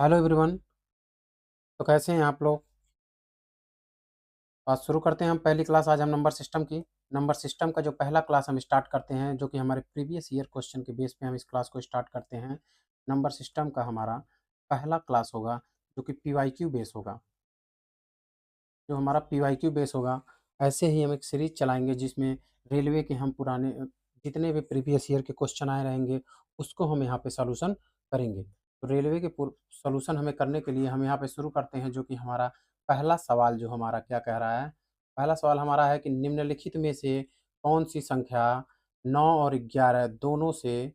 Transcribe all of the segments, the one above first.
Hello everyone. तो कैसे हैं आप लोग? आज शुरू करते हैं हम पहली क्लास। आज हम नंबर सिस्टम की नंबर सिस्टम का जो पहला क्लास हम स्टार्ट करते हैं, जो कि हमारे प्रीवियस ईयर क्वेश्चन के बेस पे हम इस क्लास को स्टार्ट करते हैं। नंबर सिस्टम का हमारा पहला क्लास होगा जो कि पीवाईक्यू बेस होगा। जो हमारा पीवाईक्यू बेस होगा, ऐसे ही हम एक सीरीज चलाएंगे जिसमें रेलवे के हम पुराने जितने भी प्रीवियस ईयर के क्वेश्चन आए रहेंगे उसको हम यहाँ पे सॉल्यूशन करेंगे। तो रेलवे के सॉल्यूशन हमें करने के लिए हम यहाँ पे शुरू करते हैं, जो कि हमारा पहला सवाल जो हमारा क्या कह रहा है। पहला सवाल हमारा है कि निम्नलिखित में से कौन सी संख्या 9 और 11 दोनों से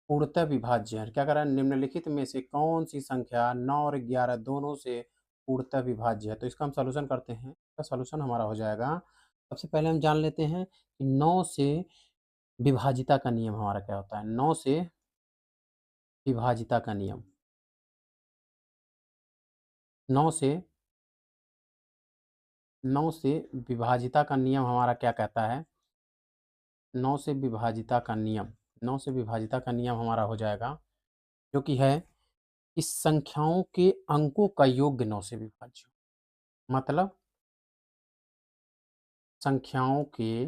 पूर्णतः विभाज्य है। क्या कह रहा है, निम्नलिखित में से कौन सी संख्या 9 और 11 दोनों से पूर्णतः विभाज्य है। तो इसका हम सॉल्यूशन करते हैं। इसका सॉल्यूशन हमारा हो जाएगा, सबसे पहले हम जान लेते हैं कि 9 से विभाजिता का नियम हमारा क्या होता है। 9 से विभाजिता का नियम, 9 से 9 से विभाजिता का नियम हमारा क्या कहता है। 9 से विभाजिता का नियम, 9 से विभाजिता का नियम हमारा हो जाएगा, जो कि है कि संख्याओं के अंकों का योग 9 से विभाज्य हो। मतलब संख्याओं के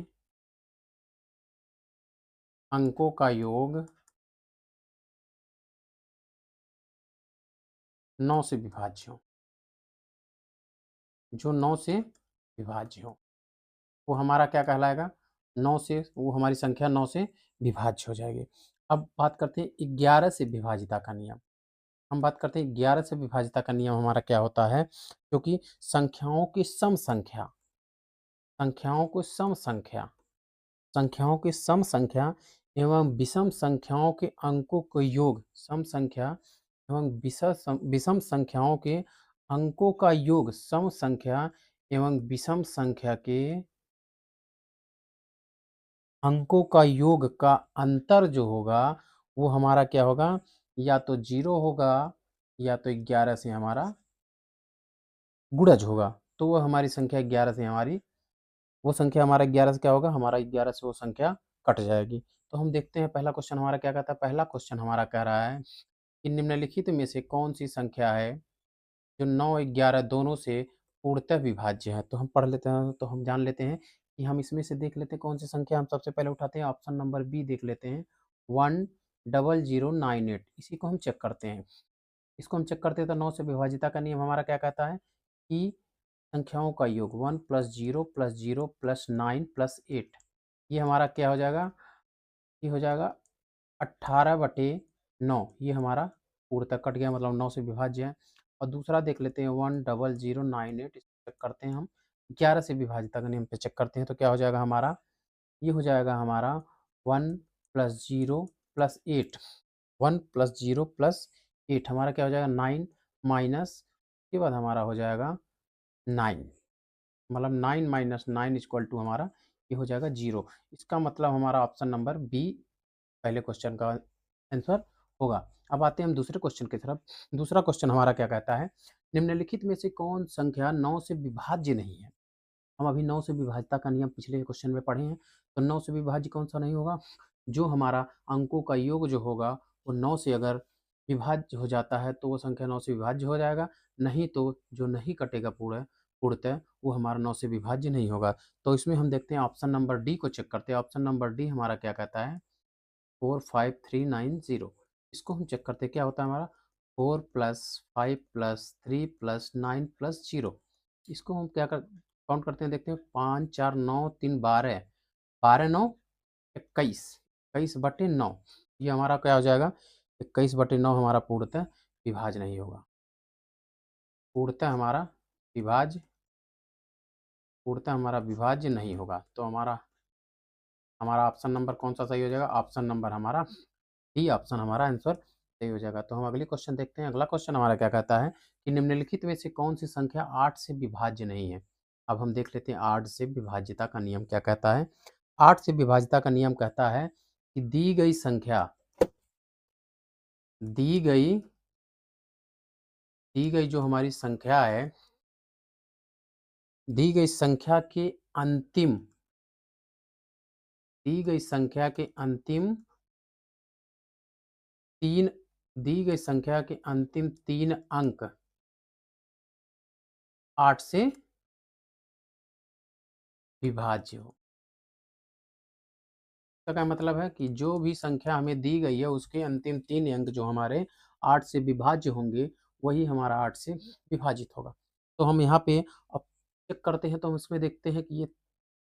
अंकों का योग 9 से विभाज्य हो। जो 9 से विभाज्य हो वो हमारा क्या कहलाएगा, 9 से, वो हमारी संख्या 9 से विभाज्य हो जाएगी। अब बात करते हैं 11 से विभाजिता का नियम। हम बात करते हैं 11 से विभाजिता का नियम हमारा क्या होता है, क्योंकि संख्याओं की सम संख्या, संख्याओं को सम संख्या, संख्याओं की सम संख्या एवं विषम संख्याओं के अंकों को योग, सम संख्या एवं विषम संख्याओं के अंकों का योग सम संख्या एवं विषम संख्या के अंकों का योग का अंतर जो होगा वो हमारा क्या होगा, या तो 0 होगा या तो 11 से हमारा गुणज होगा। तो वो हमारी संख्या 11 से हमारी, वो संख्या हमारा 11 से क्या होगा, हमारा 11 से वो संख्या कट जाएगी। तो हम देखते हैं पहला क्वेश्चन हमारा क्या कहता है। पहला क्वेश्चन हमारा कह रहा है कि निम्नलिखित में से कौन सी संख्या है जो 9 11 दोनों से पूर्णतः विभाज्य है। तो हम पढ़ लेते हैं, तो हम जान लेते हैं कि हम इसमें से देख लेते हैं कौन सी संख्या हम सबसे पहले उठाते हैं। ऑप्शन नंबर बी देख लेते हैं, 10098। इसी को हम चेक करते हैं। इसको हम चेक करते हैं तो 9 से विभाजिता का नियम हमारा क्या कहता है कि संख्याओं का योग 1 + 0 + 9 + 8, ये हमारा क्या हो जाएगा, ये हो जाएगा 18/9। ये हमारा पूर्णतः कट गया, मतलब 9 से विभाज्य है। और दूसरा देख लेते हैं 10098, इसको चेक करते हैं हम। 11 से विभाजिता का नियम पे चेक करते हैं तो क्या हो जाएगा हमारा, ये हो जाएगा हमारा 1 + 0 + 8, 1 + 0 + 8 हमारा क्या हो जाएगा 9 माइनस, के बाद हमारा हो जाएगा 9, मतलब 9 - 9 = हमारा ये हो जाएगा 0। इसका मतलब हमारा ऑप्शन नंबर बी पहले क्वेश्चन का आंसर होगा। अब आते हैं हम दूसरे क्वेश्चन की तरफ। दूसरा क्वेश्चन हमारा क्या कहता है, निम्नलिखित में से कौन संख्या 9 से विभाज्य नहीं है। हम अभी 9 से विभाज्यता का नियम पिछले क्वेश्चन में पढ़े हैं। तो 9 से विभाज्य कौन सा नहीं होगा, जो हमारा अंकों का योग जो होगा वो 9 से अगर विभाज्य हो जाता है तो वो संख्या 9 से विभाज्य हो जाएगा। नहीं तो जो नहीं कटेगा पूर्णतः वो हमारा 9 से विभाज्य नहीं होगा। तो इसमें हम देखते हैं ऑप्शन नंबर डी को चेक करते हैं। ऑप्शन नंबर डी हमारा क्या कहता है, 45390। इसको हम चेक करते हैं क्या होता है हमारा, 4 + 5 + 3 + 9 + 0। इसको हम क्या कर काउंट करते हैं, देखते हैं 5 4 9 3 12, 12 9 21, 21/9। ये हमारा क्या हो जाएगा, 21/9 हमारा पूर्णतः विभाज्य नहीं होगा। पूर्णतः हमारा विभाज्य, पूर्णतः हमारा विभाज्य नहीं होगा। तो हमारा हमारा ऑप्शन नंबर कौन सा सही हो जाएगा, ऑप्शन नंबर हमारा डी ऑप्शन हमारा आंसर सही हो जाएगा। तो हम अगले क्वेश्चन देखते हैं। अगला क्वेश्चन हमारा क्या कहता है कि निम्नलिखित में से कौन सी संख्या 8 से विभाज्य नहीं है। अब हम देख लेते हैं 8 से विभाज्यता का नियम क्या कहता है। 8 से विभाज्यता का नियम कहता है कि दी गई संख्या, दी गई दी गई जो हमारी संख्या है, दी गई संख्या के अंतिम, दी गई संख्या के अंतिम 3 दी गई संख्या के अंतिम 3 अंक 8 से विभाज्य हो। इसका क्या मतलब है कि जो भी संख्या हमें दी गई है उसके अंतिम 3 अंक जो हमारे 8 से विभाज्य होंगे, वही हमारा 8 से विभाजित होगा। तो हम यहाँ पे अब चेक करते हैं, तो हम इसमें देखते हैं कि ये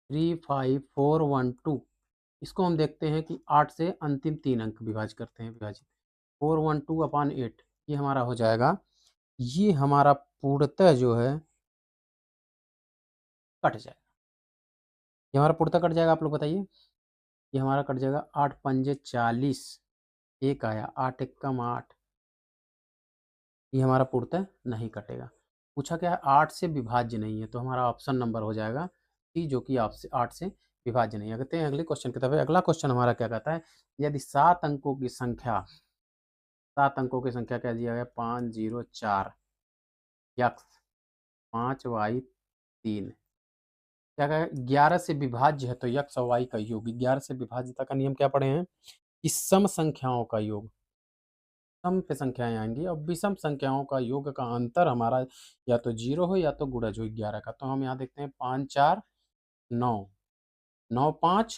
35412, इसको हम देखते हैं कि 8 से अंतिम 3 अंक विभाज्य करते हैं, विभाजित 412/8, ये हमारा हो जाएगा। ये हमारा पूर्णतः जो है कट जाएगा। ये हमारा पूर्णतः कट जाएगा, आप लोग बताइए। ये हमारा कट जाएगा 8 पंजे 40, एक आया, 8 एकम 8, ये हमारा पूर्णतः नहीं कटेगा। पूछा क्या है, 8 से विभाज्य नहीं है, तो हमारा ऑप्शन नंबर हो जाएगा सी, जो कि आपसे 8 से विभाज्य नहीं है। कहते हैं अगले क्वेश्चन की तरफ। अगला क्वेश्चन हमारा क्या कहता है, यदि 7 अंकों की संख्या, 7 अंकों की संख्या क्या दिया गया, 504 यक्स 5y3, क्या कहा, 11 से विभाज्य है, तो यक्स और वाई का योग। 11 से विभाज्यता का नियम क्या पढ़े हैं, कि सम संख्याओं का योग, सम पे संख्याएं आएंगी और विषम संख्याओं का योग का अंतर हमारा या तो 0 हो या तो गुणज हो 11 का। तो हम यहाँ देखते हैं 5 4 9, 9 5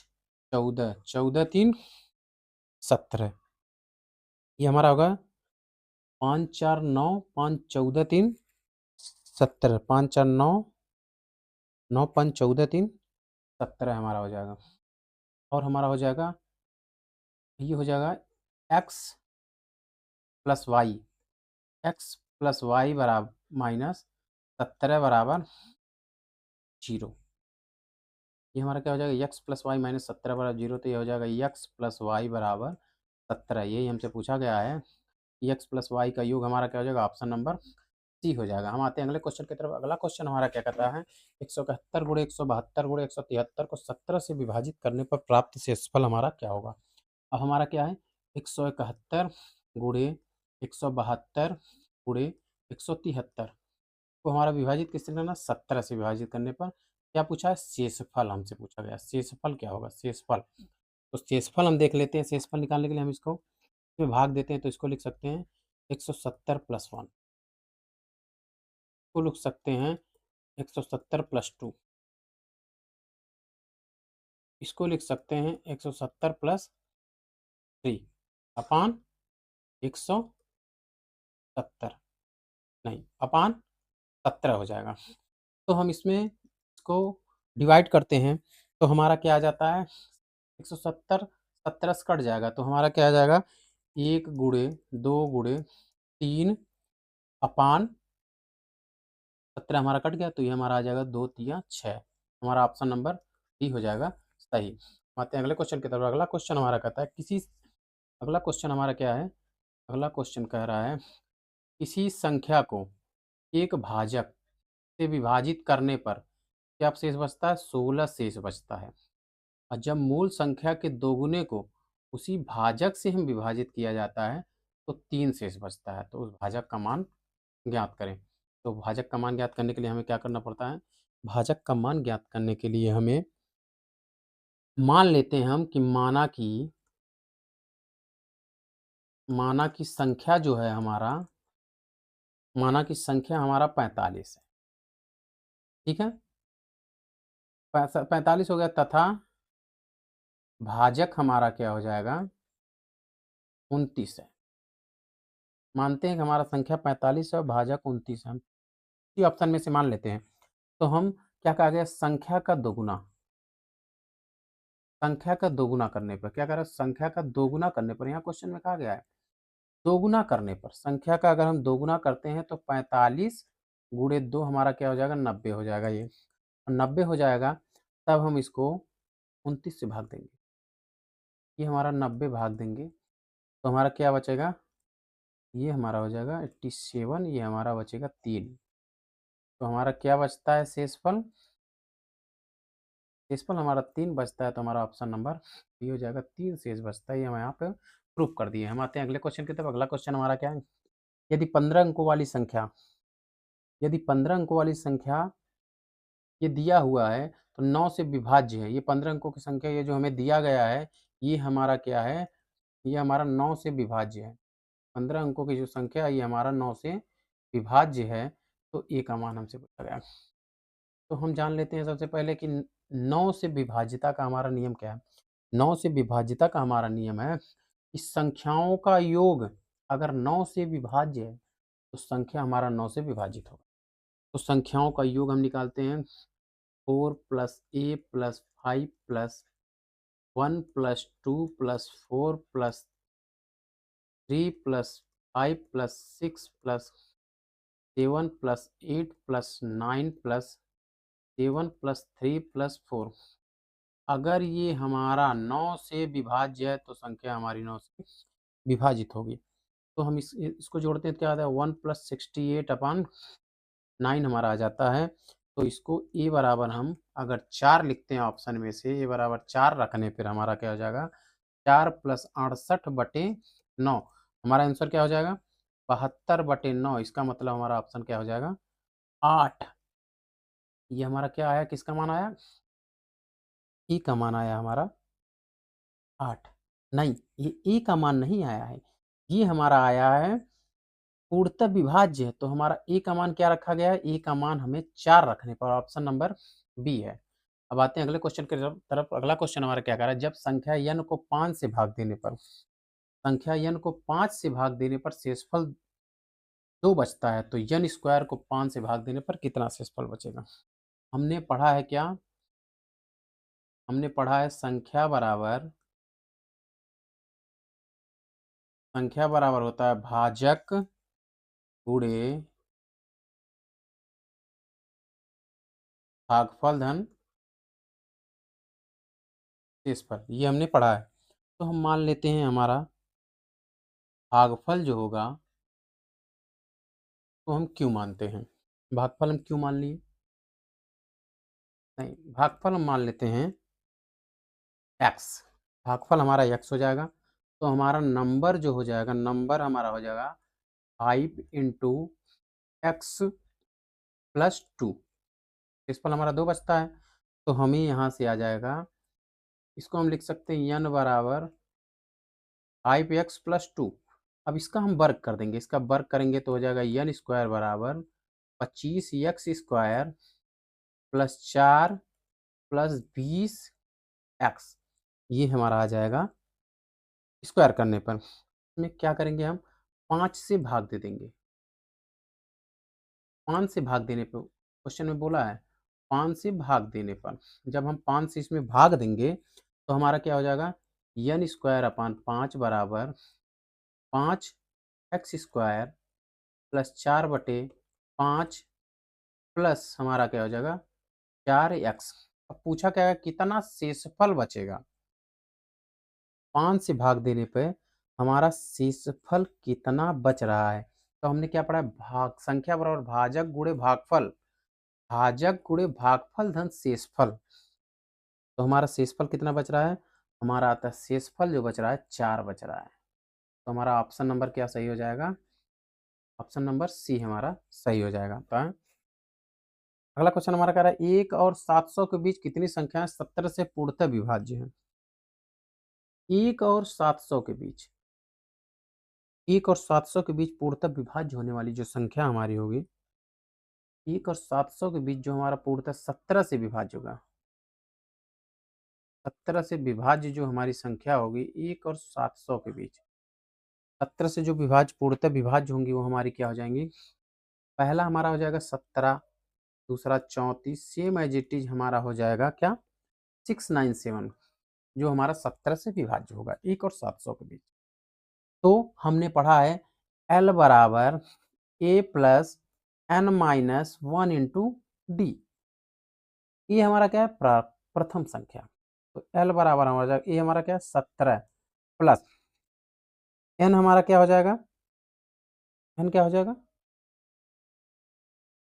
14, 14 3 17, ये हमारा होगा 5 4 9, 5 14 3 17, 5 4 9, 9 5 14 3 17 हमारा हो जाएगा। और हमारा हो जाएगा, ये हो जाएगा x plus y, x plus y बराबर माइनस 17 बराबर 0। ये हमारा क्या हो जाएगा, यक्स प्लस वाई माइनस 17 बराबर 0, तो ये हो जाएगा यक्स प्लस वाई बराबर 17। यही हमसे पूछा गया है, यक्स प्लस वाई का योग हमारा क्या हो जाएगा, ऑप्शन नंबर सी हो जाएगा। हम आते हैं अगले क्वेश्चन की तरफ। अगला क्वेश्चन हमारा क्या कहता है, 171 गुणे 172 गुणे 173 को 17 से विभाजित करने पर प्राप्त शेषफल हमारा क्या होगा। अब हमारा क्या है, 171 गुणे 172 गुणे 173 को हमारा विभाजित किससे करना, 17 से विभाजित करने पर क्या पूछा है, शेषफल हमसे पूछा गया। शेषफल क्या होगा, शेषफल, तो शेषफल हम देख लेते हैं। शेषफल निकालने के लिए हम इसको इसमें भाग देते हैं, तो इसको लिख सकते हैं 170 प्लस 1, को लिख सकते हैं 170 प्लस 2, इसको लिख सकते हैं 170 प्लस 3 अपान 170, नहीं अपान 17 हो जाएगा। तो हम इसमें इसको डिवाइड करते हैं, तो हमारा क्या आ जाता है, 170 17 से कट जाएगा, तो हमारा क्या आ जाएगा, 1 गुणे 2 गुणे 3 अपान 17 हमारा कट गया, तो ये हमारा आ जाएगा 2 3 6, हमारा ऑप्शन नंबर डी हो जाएगा सही। आते हैं अगले क्वेश्चन की तरफ। अगला क्वेश्चन हमारा कहता है, अगला क्वेश्चन हमारा क्या है, अगला क्वेश्चन कह रहा है, किसी संख्या को एक भाजक से विभाजित करने पर क्या शेष बचता है, 16 शेष बचता है। और जब मूल संख्या के दोगुने को उसी भाजक से हम विभाजित किया जाता है, तो 3 शेष बचता है। तो उस भाजक का मान ज्ञात करें। तो भाजक का मान ज्ञात करने के लिए हमें क्या करना पड़ता है, भाजक का मान ज्ञात करने के लिए हमें मान लेते हैं हम कि माना की संख्या जो है हमारा, माना की संख्या हमारा 45 है, ठीक है, 45 हो गया, तथा भाजक हमारा क्या हो जाएगा, 29 है। मानते हैं कि हमारा संख्या 45 है और भाजक 29 है, हम इसी ऑप्शन में से मान लेते हैं। तो हम क्या कहा गया, संख्या का दोगुना, संख्या का दोगुना करने पर क्या करें, संख्या का दोगुना करने पर, यहाँ क्वेश्चन में कहा गया है दोगुना करने पर, संख्या का अगर हम दोगुना करते हैं तो 45 गुणे 2 हमारा क्या हो जाएगा, 90 हो जाएगा। ये 90 हो जाएगा, तब हम इसको 29 से भाग देंगे, ये हमारा 90 भाग देंगे, तो हमारा क्या बचेगा, ये हमारा हो जाएगा 87, ये हमारा बचेगा 3। तो हमारा क्या बचता है, शेषफल, शेषफल हमारा 3 बचता है, तो हमारा ऑप्शन नंबर बी हो जाएगा, 3 शेष बचता है। ये हम यहाँ पे प्रूफ कर दिए। हम आते हैं अगले क्वेश्चन की तरफ। अगला क्वेश्चन हमारा क्या है, यदि 15 अंकों वाली संख्या, यदि 15 अंकों वाली संख्या ये दिया हुआ है तो 9 से विभाज्य है, ये 15 अंकों की संख्या, ये जो हमें दिया गया है, ये हमारा क्या है, ये हमारा 9 से विभाज्य है। 15 अंकों की जो संख्या है ये हमारा 9 से विभाज्य है, तो ए का मान हमसे पूछा गया। तो हम जान लेते हैं सबसे पहले कि 9 से विभाज्यता का हमारा नियम क्या है। 9 से विभाज्यता का हमारा नियम है कि संख्याओं का योग अगर 9 से विभाज्य है तो संख्या हमारा 9 से विभाजित होगा। तो संख्याओं का योग हम निकालते हैं 4 plus a plus 5 plus 1 plus 2 plus 4 plus 3 plus 5 plus 6 plus 7 plus 8 plus 9 plus 7 plus 3 plus 4। अगर ये हमारा 9 से विभाज्य है तो संख्या हमारी 9 से विभाजित होगी। तो हम इसको जोड़ते हैं, क्या आता है 1 प्लस 68 अपॉन 9 हमारा आ जाता है। तो इसको ए बराबर हम अगर 4 लिखते हैं ऑप्शन में से, ए बराबर 4 रखने पर हमारा क्या हो जाएगा 4 प्लस 68/9। हमारा आंसर क्या हो जाएगा 72/9। इसका मतलब हमारा ऑप्शन क्या हो जाएगा 8। ये हमारा क्या आया, किसका मान आया, ई का मान आया हमारा 8। नहीं, ये ए का मान नहीं आया है, ये हमारा आया है पूर्णतः विभाज्य है। तो हमारा ए का मान क्या रखा गया है, ए का मान हमें 4 रखने पर ऑप्शन नंबर बी है। अब आते हैं अगले क्वेश्चन की तरफ। अगला क्वेश्चन हमारा क्या कर रहा है, जब संख्या n को 5 से भाग देने पर, संख्या n को 5 से भाग देने पर शेषफल 2 बचता है, तो n स्क्वायर को 5 से भाग देने पर कितना शेषफल बचेगा। हमने पढ़ा है क्या, हमने पढ़ा है संख्या बराबर होता है भाजक गुणे भागफल धन शेषफल, ये हमने पढ़ा है। तो हम मान लेते हैं हमारा भागफल जो होगा, तो हम क्यों मानते हैं, भागफल हम क्यों मान लिए, नहीं भागफल हम मान लेते हैं x। भागफल हमारा x हो जाएगा। तो हमारा नंबर जो हो जाएगा, नंबर हमारा हो जाएगा 5 इंटू एक्स प्लस 2। शेषफल हमारा 2 बचता है। तो हमें यहाँ से आ जाएगा, इसको हम लिख सकते हैं n बराबर 5x प्लस 2। अब इसका हम वर्ग कर देंगे, इसका वर्ग करेंगे तो हो जाएगा n स्क्वायर बराबर 25x square plus 4 plus 20x। ये हमारा आ जाएगा स्क्वायर करने पर। इसमें क्या करेंगे हम 5 से भाग दे देंगे। 5 से भाग देने पर, क्वेश्चन में बोला है 5 से भाग देने पर, जब हम 5 से इसमें भाग देंगे तो हमारा क्या हो जाएगा n स्क्वायर अपॉन 5 बराबर 5x स्क्वायर प्लस 4/5 प्लस हमारा क्या हो जाएगा 4x। अब पूछा क्या है कितना शेषफल बचेगा, 5 से भाग देने पे हमारा शेषफल कितना बच रहा है। तो हमने क्या पढ़ा है, भाग संख्या बराबर भाजक गुणे भागफल, भाजक गुणे भागफल धन शेषफल। तो हमारा शेषफल कितना बच रहा है, हमारा आता है शेषफल जो बच रहा है 4 बच रहा है। तो हमारा ऑप्शन नंबर क्या सही हो जाएगा, ऑप्शन नंबर सी हमारा सही हो जाएगा। तो अगला क्वेश्चन हमारा कह रहा है 1 और 700 के बीच कितनी संख्याएं 17 से पूर्णतः विभाज्य हैं। 1 और 700 के बीच, 1 और 700 के बीच पूर्णतः विभाज्य होने वाली जो संख्या हमारी होगी, 1 और 700 के बीच जो हमारा पूर्णतः 17 से विभाज्य होगा, 17 से विभाज्य जो हमारी संख्या होगी 1 और 700 के बीच, 17 से जो विभाज्य पूर्णतः विभाज्य होंगी वो हमारी क्या हो जाएंगी, पहला हमारा हो जाएगा 17, दूसरा 34, सेम एज इट इज हमारा हो जाएगा क्या 697, जो हमारा 17 से विभाज्य होगा 1 और 700 के बीच। तो हमने पढ़ा है L बराबर A plus n minus 1 into D. ये हमारा क्या है प्रथम संख्या। तो L बराबर हमारा जाएगा, ए हमारा क्या है 17 प्लस n हमारा क्या हो जाएगा, n क्या हो जाएगा,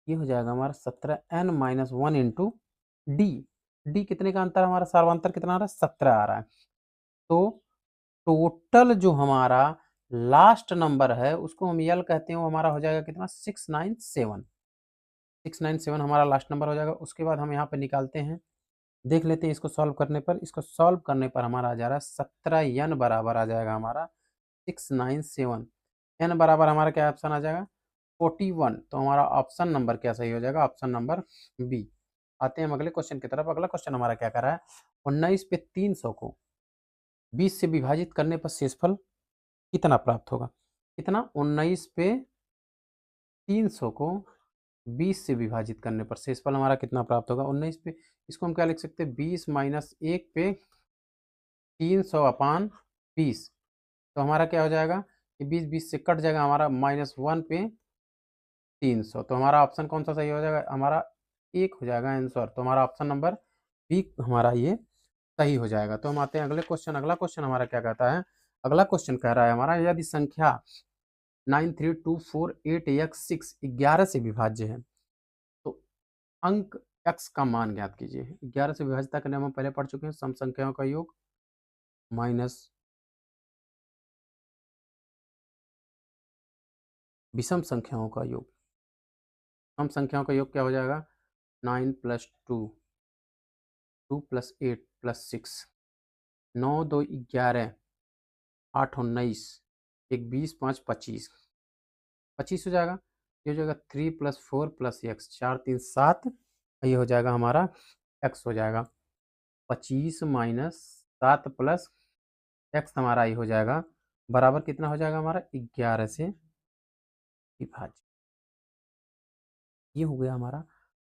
ये हो जाएगा हमारा 17 n minus 1 into D. D कितने का अंतर, हमारा सर्वांतर कितना आ रहा है 17 आ रहा है। तो टोटल जो हमारा लास्ट नंबर है उसको हम यल कहते हैं, वो हमारा हो जाएगा कितना 697। 697 हमारा लास्ट नंबर हो जाएगा। उसके बाद हम यहाँ पे निकालते हैं, देख लेते हैं इसको सॉल्व करने पर। इसको सॉल्व करने पर हमारा आ जा रहा है 17 n बराबर आ जाएगा हमारा 697। n बराबर हमारा क्या ऑप्शन आ जाएगा 41। तो हमारा ऑप्शन नंबर क्या सही हो जाएगा, ऑप्शन नंबर बी। आते हैं हम अगले क्वेश्चन की तरफ। अगला क्वेश्चन हमारा क्या कर रहा है, 19 पे 300 को 20 से विभाजित करने पर शेषफल कितना प्राप्त होगा। कितना, 19 पे 300 को 20 से विभाजित करने पर शेषफल हमारा कितना प्राप्त होगा। 19 पे, इसको हम क्या लिख सकते हैं, 20 माइनस 1 पे 300 अपान 20। तो हमारा क्या हो जाएगा कि 20 से कट जाएगा, हमारा -1 पे 300। तो हमारा ऑप्शन कौन सा सही हो जाएगा, हमारा एक हो जाएगा आंसर। तो हमारा ऑप्शन नंबर बी हमारा ये सही हो जाएगा। तो हम आते हैं अगले क्वेश्चन। अगला क्वेश्चन हमारा क्या कहता है, अगला क्वेश्चन कह रहा है हमारा, यदि संख्या 93248x6 11 से विभाज्य है तो अंक x का मान ज्ञात कीजिए। 11 से विभाज्यता करने हम पहले पढ़ चुके हैं, सम संख्याओं का योग माइनस विषम संख्याओं का योग। सम संख्याओं का योग क्या हो जाएगा, 9 + 2, 2 + 8 + 6, 9 2 11, 8 19, 1 20 5 25, 25 हो जाएगा। ये हो जाएगा 3 + 4 + x, 4 3 7। ये हो जाएगा हमारा x हो जाएगा 25 माइनस 7 प्लस x हमारा ये हो जाएगा बराबर कितना हो जाएगा हमारा 11 से विभाजित। ये हो गया हमारा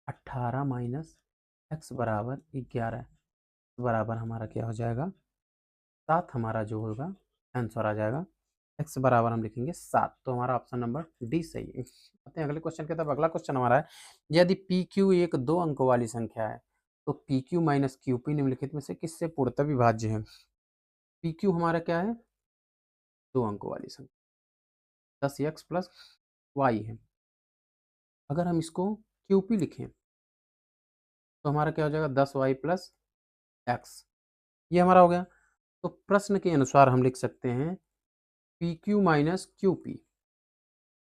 18 माइनस x बराबर 11 बराबर हमारा क्या हो जाएगा 7। हमारा जो होगा आंसर आ जाएगा x बराबर हम लिखेंगे 7। तो हमारा ऑप्शन नंबर डी सही है। आते हैं अगले क्वेश्चन की तरफ। अगला क्वेश्चन हमारा है, यदि पी क्यू एक 2 अंकों वाली संख्या है तो P Q minus Q P निम्नलिखित में से किससे पूर्णतः विभाज्य है। पी क्यू हमारा क्या है, 2 अंकों वाली संख्या 10x + y है। अगर हम इसको क्यू पी लिखें तो हमारा क्या हो जाएगा 10y + x। ये हमारा हो गया। तो प्रश्न के अनुसार हम लिख सकते हैं P Q minus Q P.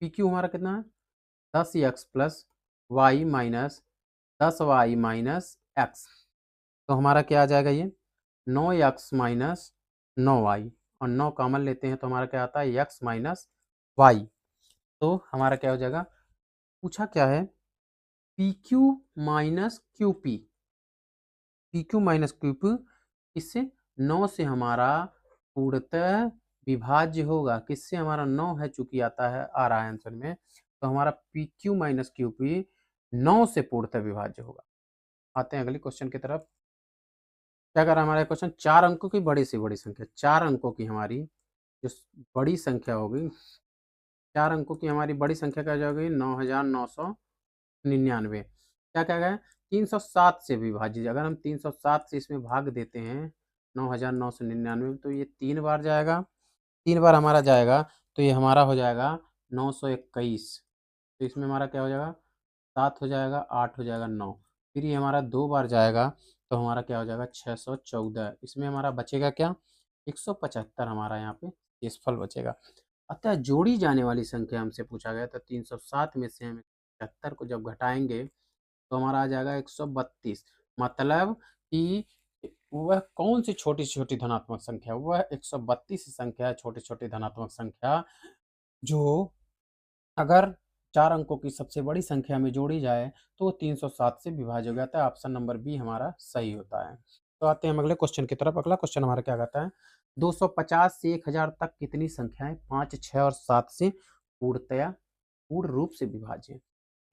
P Q हमारा कितना है 10x + y minus 10y minus x। तो हमारा क्या आ जाएगा ये 9x माइनस 9y, और 9 कॉमन लेते हैं तो हमारा क्या आता है x माइनस वाई। तो हमारा क्या हो जाएगा, पूछा क्या है P Q minus Q P. P Q minus Q P इससे 9 से हमारा पूर्णतः विभाज्य होगा। किससे, हमारा 9 है चूंकि आता है आ रहा है आंसर में, तो हमारा P Q minus Q P 9 से पूर्णतः विभाज्य होगा। आते हैं अगले क्वेश्चन की तरफ। क्या कर रहा है हमारा क्वेश्चन, 4 अंकों की बड़ी से बड़ी संख्या, 4 अंकों की हमारी जो बड़ी संख्या होगी, 4 अंकों की हमारी बड़ी संख्या क्या हो जाएगी 9999। क्या क्या है 307 से विभाजित। अगर हम 307 से इसमें भाग देते हैं 9999, तो ये 3 बार जाएगा, 3 बार हमारा जाएगा तो ये हमारा हो जाएगा 921। तो इसमें हमारा क्या हो जाएगा 7 हो जाएगा, 8 हो जाएगा, 9। फिर ये हमारा 2 बार जाएगा तो हमारा क्या हो जाएगा 614। इसमें हमारा बचेगा क्या 175 हमारा यहाँ पे शेषफल बचेगा। अतः जोड़ी जाने वाली संख्या हमसे पूछा गया था 307 में से हम 75 को जब घटाएंगे तो हमारा आ जाएगा 132। मतलब कि वह कौन सी छोटी छोटी धनात्मक संख्या, वह 132 संख्या है, छोटी छोटी धनात्मक संख्या जो अगर 4 अंकों की सबसे बड़ी संख्या में जोड़ी जाए तो वो 307 से विभाज्य हो जाता है। ऑप्शन नंबर बी हमारा सही होता है। तो आते हैं हम अगले क्वेश्चन की तरफ। अगला क्वेश्चन हमारा क्या कहता है, 250 से 1000 तक कितनी संख्याएं 5, 6 और 7 से पूर्ण रूप से विभाज्य हैं।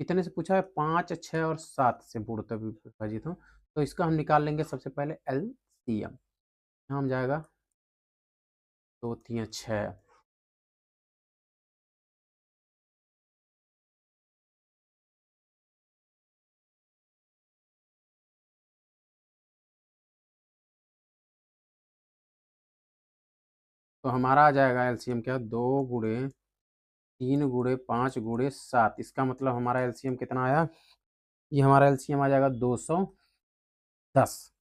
कितने से पूछा है 5, 6 और 7 से पूर्णतः विभाजित हो। तो इसका हम निकाल लेंगे सबसे पहले एलसीएम। यहाँ हम जाएगा 2 3 6, तो हमारा आ जाएगा एलसीएम क्या 2 गुणे 3 गुणे 5 गुणे 7। इसका मतलब हमारा एलसीएम कितना आया, ये हमारा एलसीएम आ जाएगा 210।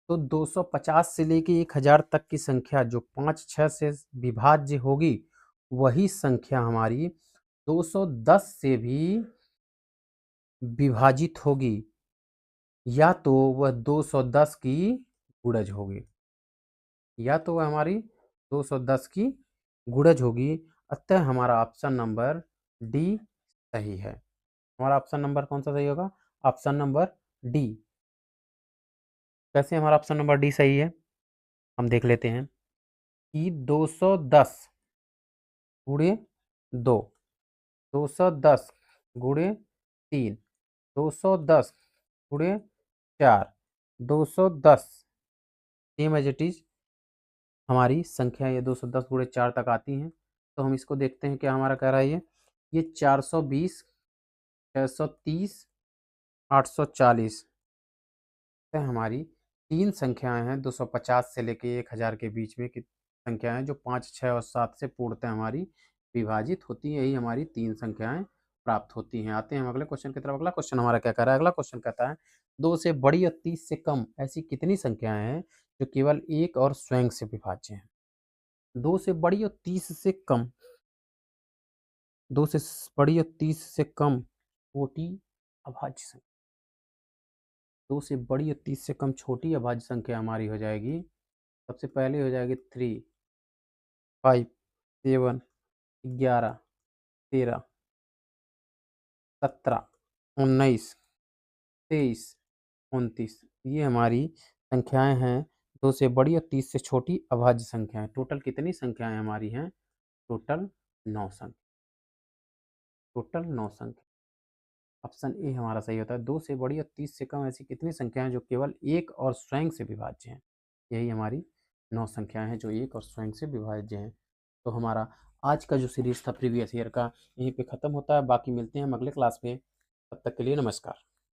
तो 250 से लेके 1000 तक की संख्या जो 5, 6 से विभाज्य होगी वही संख्या हमारी 210 से भी विभाजित होगी, या तो वह 210 की गुणज होगी, या तो वह हमारी 210 की गुणज होगी। अतः हमारा ऑप्शन नंबर डी सही है। हमारा ऑप्शन नंबर कौन सा सही होगा? Option number D. कैसे हमारा ऑप्शन नंबर डी सही है, हम देख लेते हैं कि 210 गुणे 2, 210 गुणे 3, 210 गुणे 4, 210 सेम एज इट इज हमारी संख्या ये 210 गुणे 4 तक आती हैं। तो हम इसको देखते हैं क्या हमारा कह रहा है ये 420, 630, 840 हमारी 3 संख्याएं हैं 250 से लेके 1000 के बीच में की संख्याएं जो 5, 6 और 7 से पूर्णतः हमारी विभाजित होती हैं। यही हमारी 3 संख्याएं प्राप्त होती हैं। आते हैं हम अगले क्वेश्चन की तरफ। अगला क्वेश्चन हमारा क्या कह रहा है? अगला क्वेश्चन कहता है 2 से बड़ी और 30 से कम ऐसी कितनी संख्याएं हैं जो केवल एक और स्वयं से विभाज्य हैं? 2 से बड़ी और 30 से कम, 2 से बड़ी और 30 से कम छोटी अभाज्य संख्या, 2 से बड़ी और 30 से कम छोटी अभाज्य संख्या हमारी हो जाएगी। सबसे पहले हो जाएगी 3, 5, 7, 11, 13, 17, 19, 23, 29 ये हमारी संख्याएं हैं 2 से बड़ी और 30 से छोटी अभाज्य संख्याएं। टोटल कितनी संख्याएं हमारी हैं? टोटल 9 संख्या, टोटल 9 संख्या। ऑप्शन ए हमारा सही होता है। 2 से बड़ी और 30 से कम ऐसी कितनी संख्याएं जो केवल एक और स्वयं से विभाज्य हैं? यही हमारी 9 संख्याएं हैं जो एक और स्वयं से विभाज्य हैं। तो हमारा आज का जो सीरीज था प्रीवियस ईयर का यहीं पे ख़त्म होता है। बाकी मिलते हैं हम अगले क्लास में। तब तक के लिए नमस्कार।